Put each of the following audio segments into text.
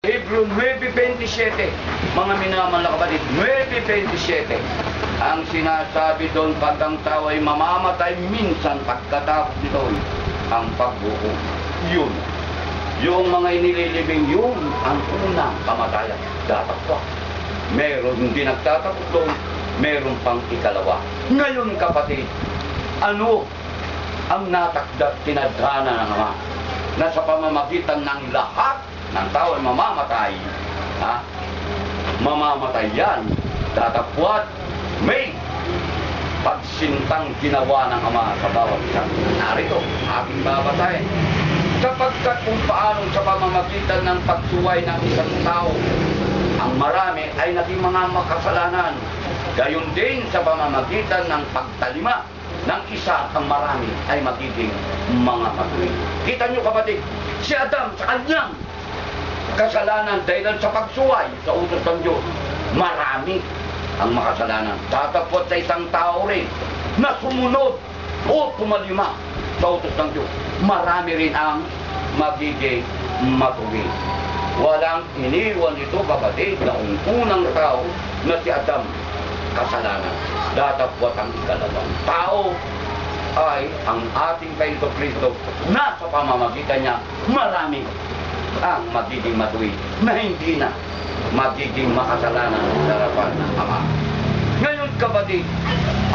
Hebreo 9:27, mga minamahal na kapatid, 9:27. Ang sinasabi doon, pag ang tao ay mamamatay, minsan pagkatapos nito ang pagbuhok. Yun. Yung mga inililibing yun, ang unang kamatayan. Dapat pa. Meron hindi nagtatapos doon, meron pang ikalawa. Ngayon kapatid, ano ang natakdat tinadhana ng Ama? Na sa pamamagitan ng lahat ng tao ay mamamatay, ha? Mamamatay yan, datapwat may pagsintang ginawa ng Ama sa bawat isa. Narito, aking babasahin. Sapagkat kung paano sa pamamagitan ng pagsuway ng isang tao, ang marami ay naging mga makasalanan. Gayon din sa pamamagitan ng pagtalima ng isa, ang marami ay magiging mga matuwid. Kita nyo kapatid, si Adam sa kanyang kasalanan dahil sa pagsuway sa utos ng Diyos, marami ang makasalanan. Tatapot sa isang tao rin na sumunod o tumalima sa utos ng Diyos, marami rin ang magiging matuwid. Walang iniwan ito kapatid na unang tao na si Adam kasalanan. Datapwat ang ikalawang tao ay ang ating Panginoon Kristo na sa pamamagitan niya marami ang magiging matuwid na hindi na magiging makasalanan sa harapan ng Ama. Ngayon kapatid,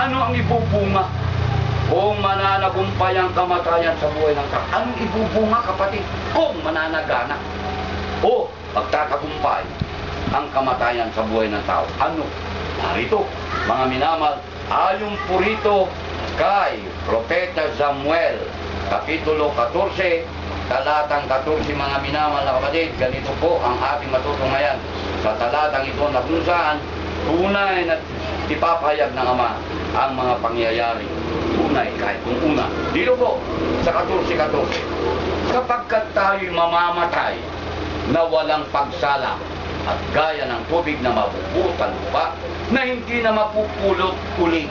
ano ang ibubunga kung mananagumpay ang kamatayan sa buhay ng tao? Anong ibubunga kapatid kung mananagana o pagtatagumpay ang kamatayan sa buhay ng tao? Ano? Narito, mga minamahal, ayon po rito kay Propeta Samuel, Kapitulo 14, talatang 14, mga minamahal na kapatid, ganito po ang ating matutungayan sa talatang ito na kung saan tunay na ipapahayag ng Ama ang mga pangyayari. Tunay kahit kung una. Dito po sa 14:14, kapagkat tayo'y mamamatay na walang pagsala at gaya ng tubig na mabubutan lupa na hindi na mapupulot uli,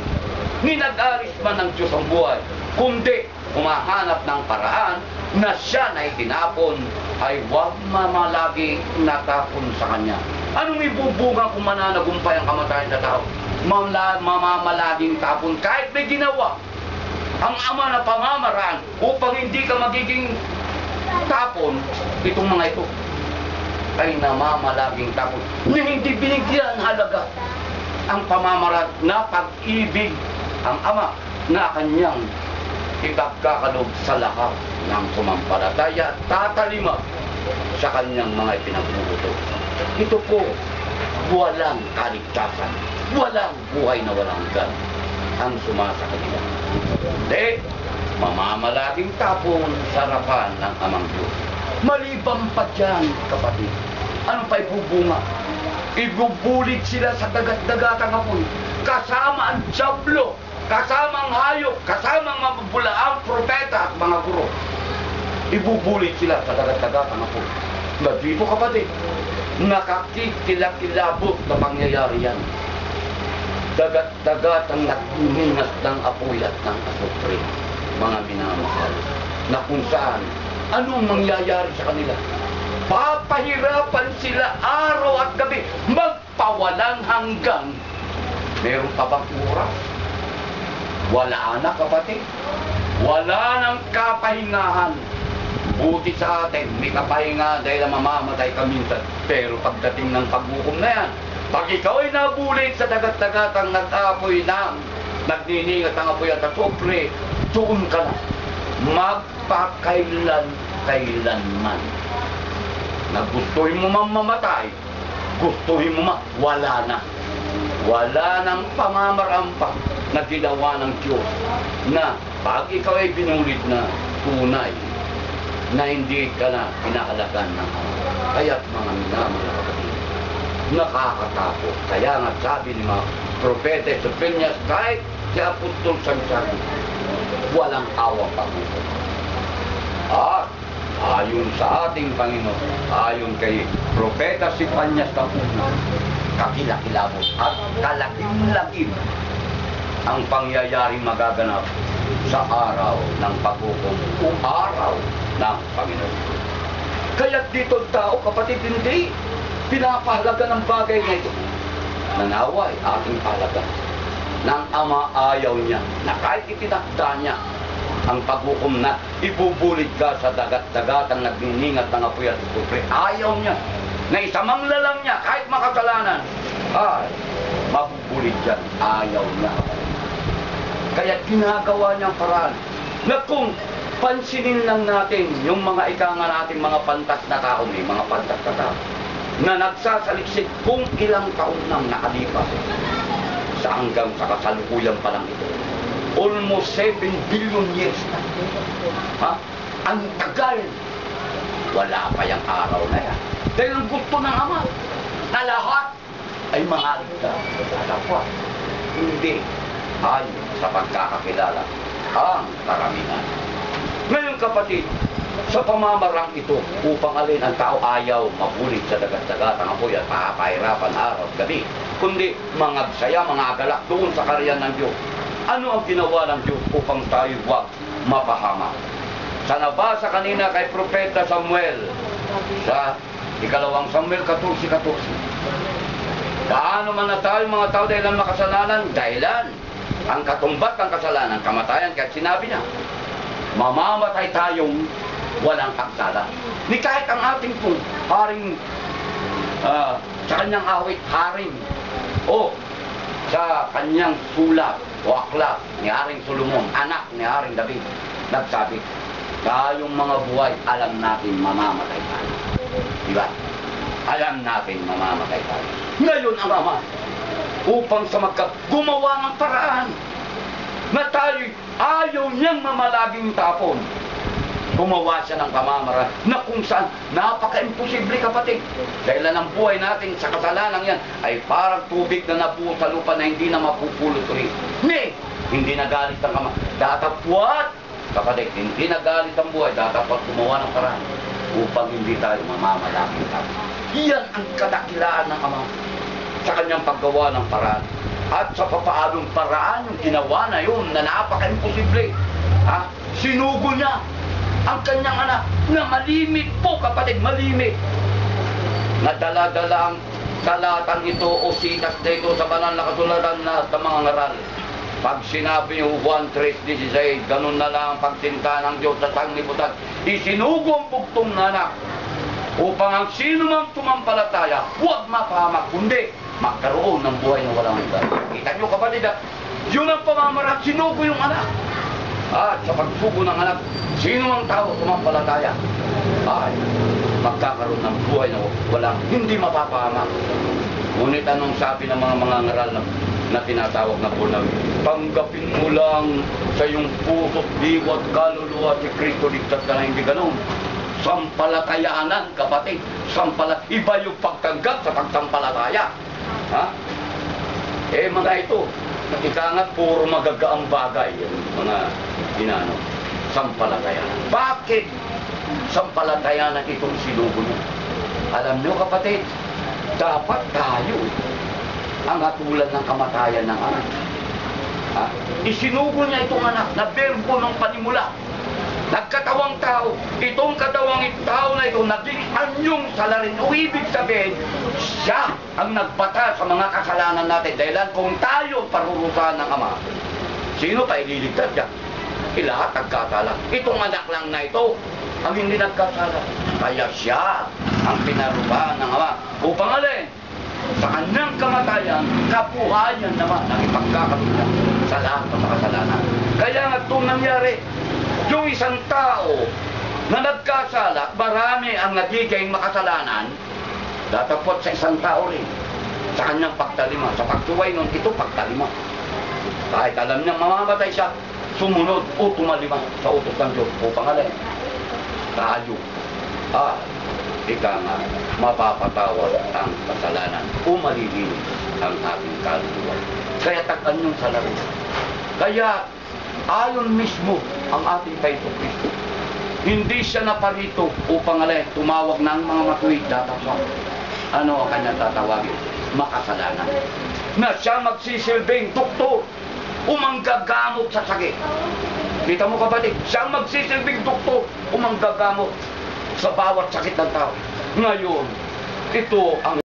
ninag-aris man ng Diyos ang buhay, kundi humahanap ng paraan na siya na itinapon ay huwag mamalaging natapon sa Kanya. Anong ibubunga kung mananagumpay ang kamatayan sa tao? Mamamalaging tapon kahit may ginawa ang Ama na pamamaraan upang hindi ka magiging tapon. Itong mga ito ay namamalaging tapon na hindi binigyan halaga ang pamamaraan na pag-ibig ang Ama na Kanyang ipagkakalob sa lahat ng sumampalataya at tatalima sa Kanyang mga ipinagbubuto. Ito po, walang kaligtasan, walang buhay na walang hanggan ang sumasa kanila. Hindi, mamamalaging tapon sa harapan ng Amang Diyos. Maliban pa dyan, kapatid, ano pa ibubunga? Ibubulit sila sa dagat-dagatang apoy, kasama ang dyablo, kasama ang hayop, kasama ang mabubulaang propeta at mga guro. Ibubulit sila sa dagat-dagatang apoy. Na dito kapatid, nakakikilakilabot na pangyayari yan. Dagat-dagatang nagbuningas ng apoy at ng asupre, mga minamahal, na kung saan, anong mangyayari sa kanila? Papahirapan sila araw at gabi, magpawalang hanggan. Meron pa bang oras? Wala na kapatid. Wala nang kapahingahan. Buti sa atin, may kapahinga dahil mamamatay ka minsan. Pero pagdating ng paghukom na yan, pag ikaw ay nabulit sa dagat-dagatang nag-apoy na, nagniningat ang apoy at asupre, doon ka na. Magpakailan-kailanman. Nagustuhin mo mamamatay, gustuhin mo wala na. Wala nang pamamarampa na ginawa ng Diyos na pag ikaw ay binulit na tunay na hindi ka na pinahalagan ng Ama. Kaya't mga minamahal na kapatid, nakakatakot. Kaya nga sabi ni mga propeta sa Pinyas, kahit si Apostol Santiago, walang awang paghukom. At ayon sa ating Panginoon, ayon kay Propeta si Panyas Kapuna, kakilakilabot at kalakim-lakim ang pangyayaring magaganap sa araw ng paghukom o araw ng Panginoon. Kaya dito tao, kapatid, hindi pinapahalaga ng bagay na ito. Nanaway ating pahalaga ng Ama ayaw niya na kahit itinakda niya ang paghukom na ibubulig ka sa dagat-dagatang nagniningat ng apoy at kupre. Ayaw niya na isamang lalang niya kahit makasalanan ay mabubulig yan. Ayaw niya. Kaya ginagawa niyang paraan na kung pansinin lang natin yung mga ika nga natin mga pantas na tao, may mga pantas na tao na nagsasaliksik kung ilang taon nang nakalipas sa hanggang sa kasalukuyan pa lang ito. Almost 7 billion years na. Ha? Ang tagal. Wala pa yung araw na yan. Dahil ang gusto ng Ama na lahat ay mahaligtas sa kapwa. Hindi ayon sa pagkakakilala ang karamihan. Ngayon kapatid, sa pamamarang ito, upang alin ang tao ayaw mabulit sa dagat-dagat ang apoy at pahirapan araw at gabi, kundi mangagsaya, mangagalak doon sa karyan ng Diyos. Ano ang ginawa ng Diyos upang tayo huwag mapahamak? Sa nabasa kanina kay Propeta Samuel, sa ikalawang Samuel 14:14. Paano man na tayo mga tao dahil ang makasalanan? Dahilan ang katumbat ng kasalanan, kamatayan, kahit sinabi niya, mamamatay tayong walang pagsala. Ni kahit ang ating pong haring sa kanyang awit haring o sa kanyang sulat o aklat ni Haring Solomon, anak ni Haring David, nagsabi, tayong mga buhay, alam natin mamamatay tayo. Diba? Alam natin mamamatay tayo. Ngayon ang Ama, upang sa gumawa ng paraan na tayo ayaw niyang mamalaging tapon. Gumawa siya ng pamamaraan na kung saan napaka-imposible kapatid. Dahil ang buhay natin sa kasalanan yan ay parang tubig na nabuo sa lupa na hindi na mapupulot ulit. Hindi nagalit ang Ama. Datapwat, kapatid, hindi nagalit ang buhay. Datapwat gumawa ng paraan upang hindi tayo mamamalaging tapon. Iyan ang kadakilaan ng Ama sa kanyang paggawa ng paraan. At sa papaanong paraan yung ginawa na yun na napaka-imposible. Sinugo niya ang kanyang anak na malimit po kapatid, malimit. Nadala-dala ang talatang ito o sitas dito sa banal na kasulatan na sa mga ngaral. Pag sinabi yung Juan 3:16, ganun na lang ang pagtinta ng Diyos sa sanglibutan. Isinugo ang bugtong na anak upang ang sino mang tumampalataya huwag mapahamak, kundi magkaroon ng buhay na walang hanggan. Kita nyo kapatid, yun ang pamamaraan, sinugo yung anak. At sa pagsugo ng anak, sino ang tao tumampalataya ay magkakaroon ng buhay na walang, hindi mapapahamak. Ngunit anong sabi ng mga ngaral na tinatawag na bunaw? Tanggapin mo lang sa iyong puso't diwa at kaluluwa si Kristo, ligtas ka na, hindi ganun. Sampalatayanan kapatid, iba yung pagtanggap sa pagsampalataya. Mga ito, ikangat puro magagaang bagay yung mga inano, sampalatayanan. Bakit sampalatayanan itong sinugo niya? Alam niyo kapatid, dapat tayo ang hatulan ng kamatayan ng anak. Isinugo niya itong anak na berbo ng panimula. Nagkatawang tao, itong katawang tao na ito naging anyong salarin. O ibig sabihin, siya ang nagbata sa mga kasalanan natin. Dahil kung tayo parurusahan ng Ama, sino pa ililigtas niya? Lahat nagkasala. Itong anak lang na ito ang hindi nagkasala. Kaya siya ang pinarusahan ng Ama. Upang alin? Sa kanyang kamatayan, kabuhayan naman ang ipagkakaroon niya sa lahat ng kasalanan. Kaya nga itong nangyari, yung isang tao na nagkasala, marami ang nagiging makasalanan, datapot sa isang tao rin, sa kanyang pagtalima. Sa pagsuway nun, ito pagtalima. Kahit alam niyang mamamatay siya, sumunod o tumalima sa utos ng Diyos. Upang alin, tayo, ika nga, mapapatawad ang kasalanan o malilinis ang ating kaluluwa. Kaya tagan yung salarin. Kaya, ayon mismo ang ating Panginoon Kristo. Hindi siya naparito upang tumawag ng mga matuwid datapwat. Ano ang kanyang tatawagin? Makasalanan. Na siya magsisilbing doktor o manggagamot sa sakit. Kita mo kapatid, siya magsisilbing doktor o manggagamot sa bawat sakit ng tao. Ngayon, ito ang